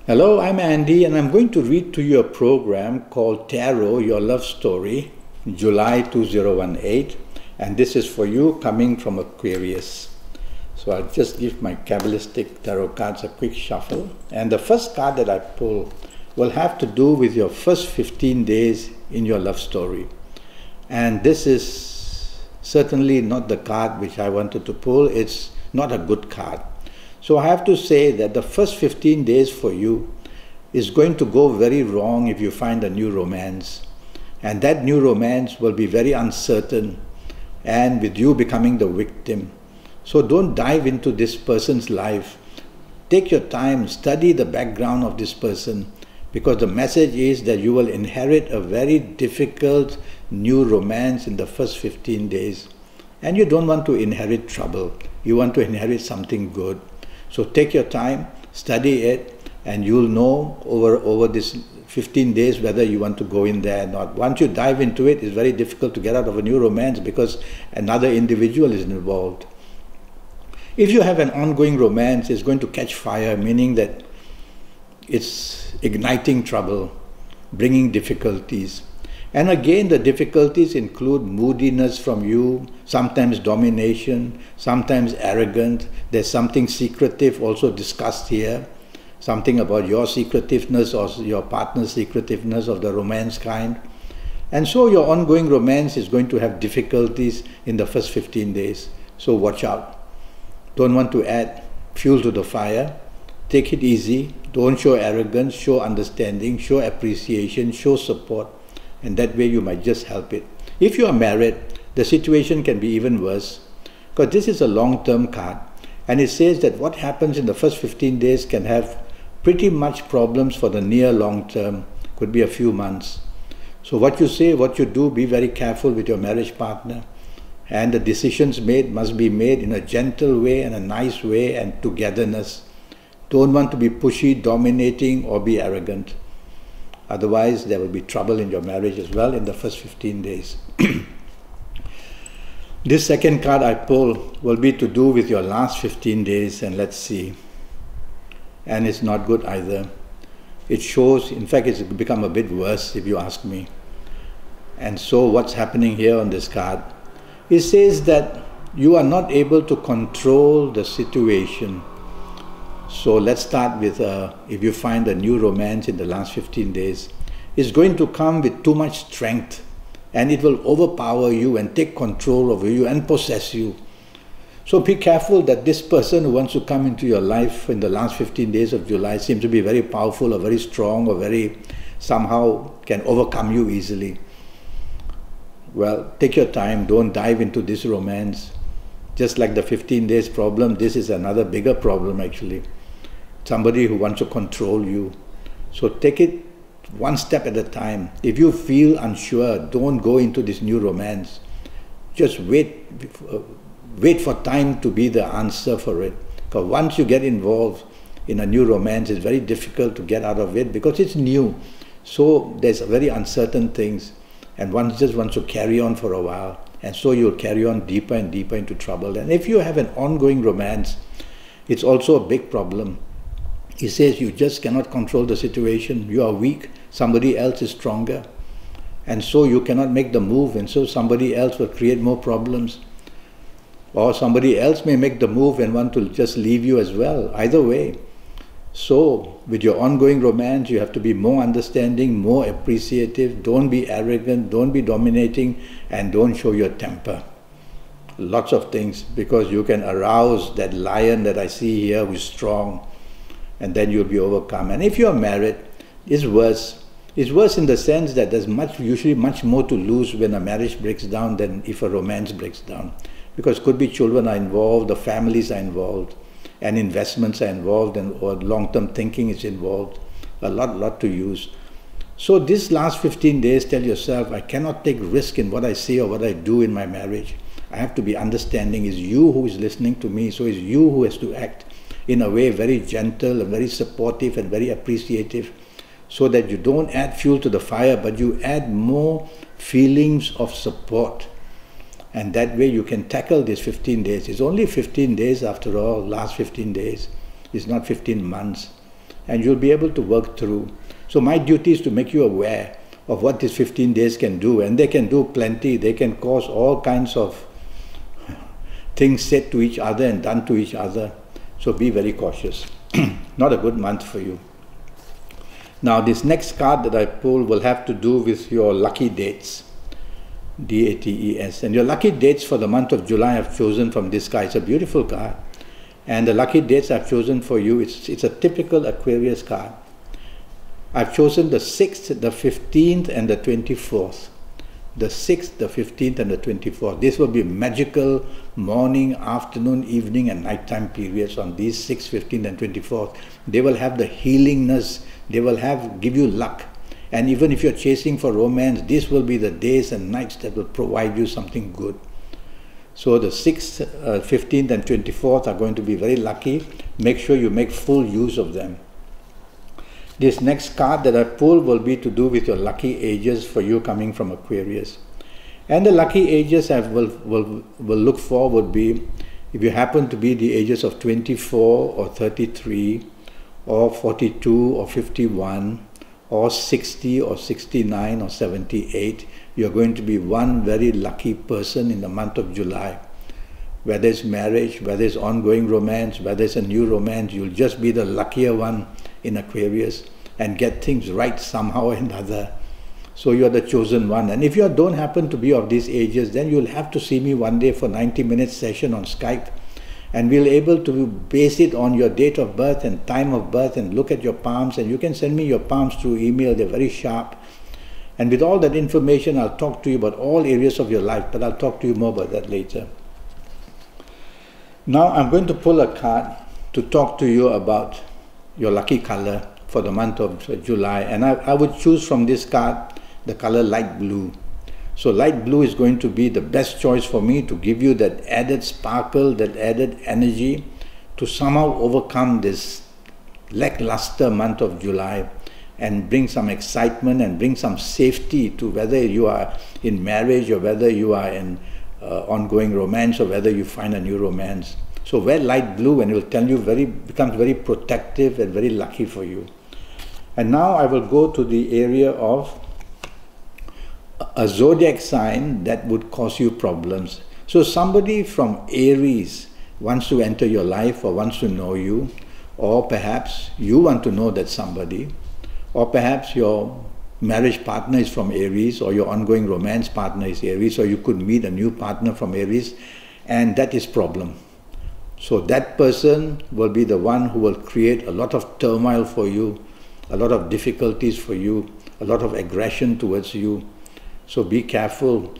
Hello, I'm Andy, and I'm going to read to you a program called Tarot, Your Love Story, July 2018, and this is for you coming from Aquarius. So I'll just give my Kabbalistic tarot cards a quick shuffle, and the first card that I pull will have to do with your first 15 days in your love story. And this is certainly not the card which I wanted to pull. It's not a good card. So I have to say that the first 15 days for you is going to go very wrong if you find a new romance. And that new romance will be very uncertain and with you becoming the victim. So don't dive into this person's life. Take your time, study the background of this person, because the message is that you will inherit a very difficult new romance in the first 15 days. And you don't want to inherit trouble. You want to inherit something good. So take your time, study it, and you'll know over this 15 days whether you want to go in there or not. Once you dive into it, it's very difficult to get out of a new romance because another individual is involved. If you have an ongoing romance, it's going to catch fire, meaning that it's igniting trouble, bringing difficulties. And again, the difficulties include moodiness from you, sometimes domination, sometimes arrogant. There's something secretive also discussed here, something about your secretiveness or your partner's secretiveness of the romance kind. And so your ongoing romance is going to have difficulties in the first 15 days. So watch out. Don't want to add fuel to the fire. Take it easy. Don't show arrogance, show understanding, show appreciation, show support. And that way you might just help it. If you are married, the situation can be even worse, because this is a long-term card, and it says that what happens in the first 15 days can have pretty much problems for the near long term, could be a few months. So what you say, what you do, be very careful with your marriage partner, and the decisions made must be made in a gentle way and a nice way and togetherness. Don't want to be pushy, dominating, or be arrogant. Otherwise, there will be trouble in your marriage as well in the first 15 days. This second card I pull will be to do with your last 15 days, and let's see. And it's not good either. It shows, in fact, it's become a bit worse if you ask me. And so what's happening here on this card? It says that you are not able to control the situation. So let's start with, if you find a new romance in the last 15 days, it's going to come with too much strength, and it will overpower you and take control over you and possess you. So be careful that this person who wants to come into your life in the last 15 days of July seems to be very powerful or very strong or very somehow can overcome you easily. Well, take your time, don't dive into this romance. Just like the 15 days problem, this is another bigger problem actually. Somebody who wants to control you. So take it one step at a time. If you feel unsure, don't go into this new romance. Just wait for time to be the answer for it. Because once you get involved in a new romance, it's very difficult to get out of it because it's new. So there's very uncertain things, and one just wants to carry on for a while. And so you'll carry on deeper and deeper into trouble. And if you have an ongoing romance, it's also a big problem. He says you just cannot control the situation. You are weak, somebody else is stronger. And so you cannot make the move, and so somebody else will create more problems. Or somebody else may make the move and want to just leave you as well. Either way. So with your ongoing romance, you have to be more understanding, more appreciative. Don't be arrogant, don't be dominating, and don't show your temper. Lots of things, because you can arouse that lion that I see here who is strong, and then you'll be overcome. And if you're married, it's worse. It's worse in the sense that there's usually much more to lose when a marriage breaks down than if a romance breaks down. Because could be children are involved, the families are involved, and investments are involved, or long-term thinking is involved. A lot to use. So this last 15 days, tell yourself, I cannot take risk in what I say or what I do in my marriage. I have to be understanding. It's you who is listening to me, so it's you who has to act in a way very gentle and very supportive and very appreciative, so that you don't add fuel to the fire, but you add more feelings of support. And that way you can tackle these 15 days. It's only 15 days after all, last 15 days. It's not 15 months. and you'll be able to work through. So my duty is to make you aware of what these 15 days can do, and they can do plenty. They can cause all kinds of things said to each other and done to each other. So be very cautious. Not a good month for you. Now this next card that I pull will have to do with your lucky dates. D-A-T-E-S. And your lucky dates for the month of July I've chosen from this card. It's a beautiful card. And the lucky dates I've chosen for you, it's a typical Aquarius card. I've chosen the 6th, the 15th and the 24th. The 6th, the 15th and the 24th. This will be magical morning, afternoon, evening and nighttime periods on these 6th, 15th and 24th. They will have the healingness. They will give you luck. And even if you're chasing for romance, this will be the days and nights that will provide you something good. So the 6th, 15th and 24th are going to be very lucky. Make sure you make full use of them. This next card that I pull will be to do with your lucky ages for you coming from Aquarius. And the lucky ages I will look for would be, if you happen to be the ages of 24 or 33 or 42 or 51 or 60 or 69 or 78, you're going to be one very lucky person in the month of July. Whether it's marriage, whether it's ongoing romance, whether it's a new romance, you'll just be the luckier one in Aquarius and get things right somehow or another. So you're the chosen one. And if you don't happen to be of these ages, then you'll have to see me one day for 90-minute session on Skype. And we'll able to base it on your date of birth and time of birth and look at your palms. And you can send me your palms through email. They're very sharp. And with all that information, I'll talk to you about all areas of your life. But I'll talk to you more about that later. Now I'm going to pull a card to talk to you about your lucky color for the month of July. And I would choose from this card the color light blue. So light blue is going to be the best choice for me to give you that added sparkle, that added energy to somehow overcome this lackluster month of July and bring some excitement and bring some safety to whether you are in marriage or whether you are in ongoing romance or whether you find a new romance. So wear light blue and it will tell you becomes very protective and very lucky for you. And now I will go to the area of a zodiac sign that would cause you problems. So somebody from Aries wants to enter your life or wants to know you, or perhaps you want to know that somebody, or perhaps your marriage partner is from Aries, or your ongoing romance partner is Aries, or you could meet a new partner from Aries, and that is problem. So that person will be the one who will create a lot of turmoil for you, a lot of difficulties for you, a lot of aggression towards you. So be careful.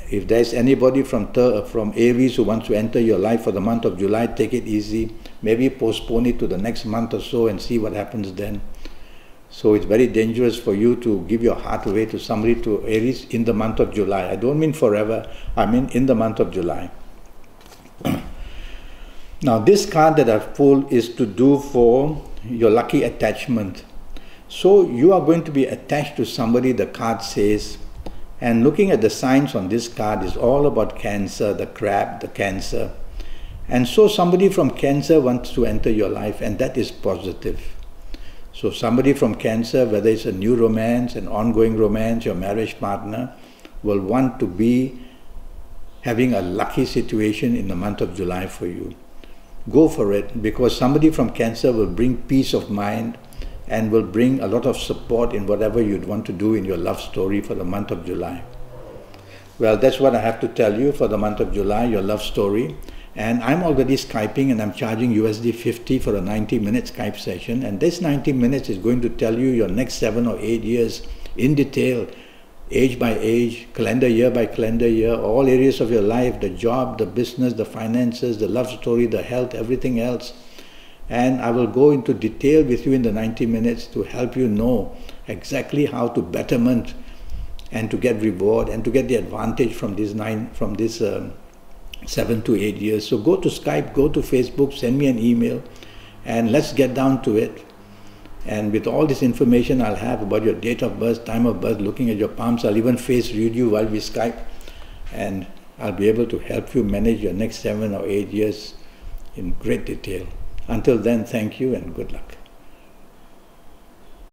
If there's anybody from Aries who wants to enter your life for the month of July, take it easy. Maybe postpone it to the next month or so and see what happens then. So it's very dangerous for you to give your heart away to somebody to Aries in the month of July. I don't mean forever, I mean in the month of July. Now this card that I've pulled is to do for your lucky attachment. So you are going to be attached to somebody, the card says. And looking at the signs on this card is all about Cancer, the crab, the Cancer. And so somebody from Cancer wants to enter your life, and that is positive. So somebody from Cancer, whether it's a new romance, an ongoing romance, your marriage partner, will want to be having a lucky situation in the month of July for you. Go for it, because somebody from Cancer will bring peace of mind and will bring a lot of support in whatever you'd want to do in your love story for the month of July. Well, that's what I have to tell you for the month of July, your love story. And I'm already Skyping and I'm charging USD 50 for a 90-minute Skype session. And this 90 minutes is going to tell you your next 7 or 8 years in detail, age by age, calendar year by calendar year, all areas of your life, the job, the business, the finances, the love story, the health, everything else. And I will go into detail with you in the 90 minutes to help you know exactly how to betterment and to get reward and to get the advantage from this 7 to 8 years. So go to Skype, go to Facebook, send me an email, and let's get down to it. And with all this information I'll have about your date of birth, time of birth, looking at your palms, I'll even face read you while we Skype, and I'll be able to help you manage your next 7 or 8 years in great detail. Until then, thank you and good luck.